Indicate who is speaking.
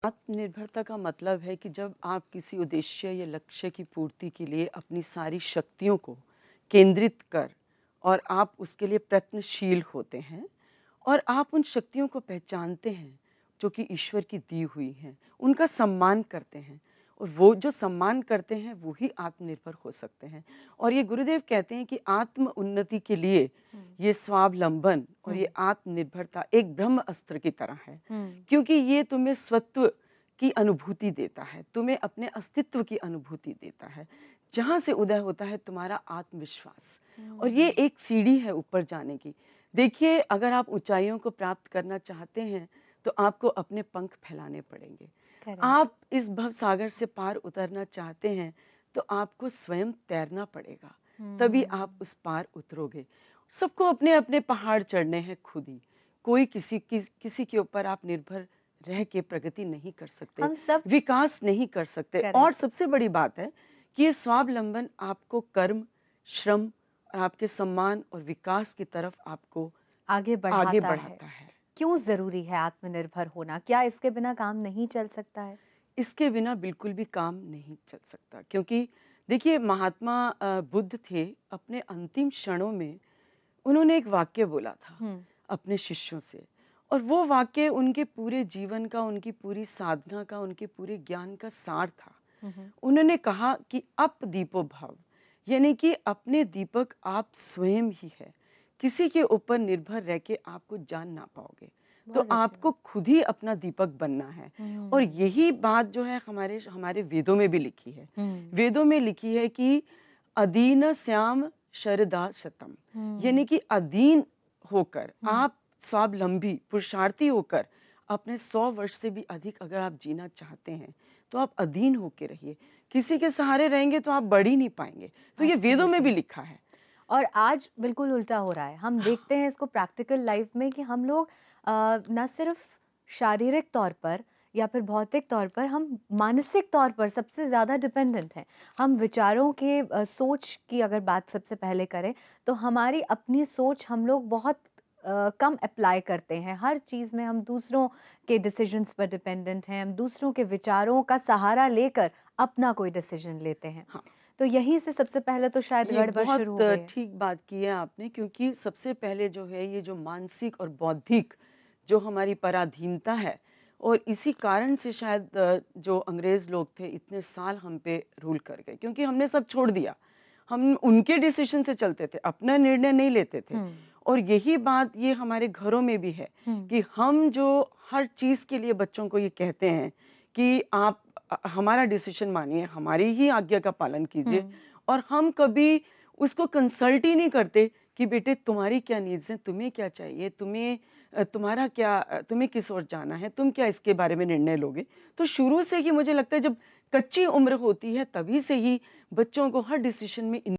Speaker 1: आत्मनिर्भरता का मतलब है कि जब आप किसी उद्देश्य या लक्ष्य की पूर्ति के लिए अपनी सारी शक्तियों को केंद्रित कर और आप उसके लिए प्रयत्नशील होते हैं और आप उन शक्तियों को पहचानते हैं जो कि ईश्वर की दी हुई हैं, उनका सम्मान करते हैं और वो जो सम्मान करते हैं वो ही आत्मनिर्भर हो सकते हैं। और ये गुरुदेव कहते हैं कि आत्म उन्नति के लिए
Speaker 2: हुँ,
Speaker 1: ये स्वावलंबन और
Speaker 2: हुँ,
Speaker 1: ये आत्मनिर्भरता एक ब्रह्म अस्त्र की तरह है,
Speaker 2: हुँ,
Speaker 1: क्योंकि ये तुम्हें स्वत्व की अनुभूति देता है, तुम्हें अपने अस्तित्व की अनुभूति देता है, जहाँ से उदय होता है तुम्हारा आत्मविश्वास। और ये
Speaker 2: हुँ,
Speaker 1: एक सीढ़ी है ऊपर जाने की। देखिए, अगर आप ऊँचाइयों को प्राप्त करना चाहते हैं, तो आपको अपने पंख फैलाने पड़ेंगे।
Speaker 2: करेक्ट।
Speaker 1: आप इस भवसागर से पार उतरना चाहते हैं, तो आपको स्वयं तैरना पड़ेगा, तभी आप
Speaker 2: हुँ,
Speaker 1: उस पार उतरोगे। सबको अपने-अपने पहाड़ चढ़ने हैं खुद ही। कोई किसी के ऊपर आप निर्भर रह के प्रगति नहीं कर सकते,
Speaker 2: हम सब
Speaker 1: विकास नहीं कर सकते। और
Speaker 2: करेक्ट,
Speaker 1: सबसे बड़ी बात है कि ये स्वावलंबन आपको कर्म, श्रम और आपके सम्मान और विकास की तरफ आपको
Speaker 2: आगे
Speaker 1: आगे
Speaker 2: बढ़ाता है।
Speaker 1: बढ़ाता है।
Speaker 2: क्यों ज़रूरी है आत्मनिर्भर होना? क्या इसके बिना काम नहीं चल सकता है?
Speaker 1: इसके बिना बिल्कुल भी काम नहीं चल सकता, क्योंकि देखिए महात्मा बुद्ध थे, अपने अंतिम क्षणों में उन्होंने एक वाक्य बोला था
Speaker 2: हुँ,
Speaker 1: अपने शिष्यों से। और वो वाक्य उनके पूरे जीवन का, उनकी पूरी साधना का, उनके पूरे ज्ञान का सार था।
Speaker 2: हुँ, हुँ,
Speaker 1: उन्होंने कहा कि अप दीपो भव, यानी कि अपने दीपक आप स्वयं ही है। किसी के ऊपर निर्भर रह के आपको जान ना पाओगे। तो
Speaker 2: बहुत अच्छी
Speaker 1: आपको
Speaker 2: बात।
Speaker 1: खुद ही अपना दीपक बनना है। और
Speaker 2: हुँ,
Speaker 1: यही बात जो है हमारे हमारे वेदों में भी लिखी है।
Speaker 2: हुँ,
Speaker 1: वेदों में लिखी है कि अदीन श्याम शरदा शतम, यानी
Speaker 2: हुँ,
Speaker 1: कि अधीन होकर
Speaker 2: हुँ,
Speaker 1: आप स्वावलंबी पुरुषार्थी होकर अपने 100 वर्ष से भी अधिक अगर आप जीना चाहते हैं, तो आप अधीन होके रहिए। किसी के सहारे रहेंगे तो आप बढ़ ही नहीं पाएंगे। तो ये वेदों में
Speaker 2: एब्सोल्युटली।
Speaker 1: भी लिखा है।
Speaker 2: और आज बिल्कुल उल्टा हो रहा है। हम देखते हैं इसको प्रैक्टिकल लाइफ में कि हम लोग ना सिर्फ शारीरिक तौर पर या फिर भौतिक तौर पर, हम मानसिक तौर पर सबसे ज़्यादा डिपेंडेंट हैं। हम विचारों के सोच की अगर बात सबसे पहले करें, तो हमारी अपनी सोच हम लोग बहुत कम अप्लाई करते हैं। हर चीज़ में हम दूसरों के डिसीजंस पर डिपेंडेंट हैं, हम दूसरों के विचारों का सहारा लेकर अपना कोई डिसीजन लेते हैं।
Speaker 1: हाँ,
Speaker 2: तो यहीं से सबसे पहले तो शायद
Speaker 1: ये
Speaker 2: गड़बड़
Speaker 1: बहुत
Speaker 2: शुरू हो गई है।
Speaker 1: ठीक बात की है आपने, क्योंकि सबसे पहले जो है ये जो मानसिक और बौद्धिक जो हमारी पराधीनता है, और इसी कारण से शायद जो अंग्रेज़ लोग थे इतने साल हम पे रूल कर गए, क्योंकि हमने सब छोड़ दिया। हम उनके डिसीजन से चलते थे, अपना निर्णय नहीं लेते थे।
Speaker 2: हुँ,
Speaker 1: और यही बात ये हमारे घरों में भी है
Speaker 2: हुँ,
Speaker 1: कि हम जो हर चीज़ के लिए बच्चों को ये कहते हैं कि आप हमारा डिसीजन मानिए, हमारी ही आज्ञा का पालन कीजिए।
Speaker 2: हुँ,
Speaker 1: और हम कभी उसको कंसल्ट ही नहीं करते कि बेटे तुम्हारी क्या नीड्स हैं, तुम्हें क्या चाहिए, तुम्हारा क्या, तुम्हें किस ओर जाना है, तुम क्या इसके बारे में निर्णय लोगे। तो शुरू से ही मुझे लगता है जब कच्ची उम्र होती है तभी से ही बच्चों को हर डिसीजन में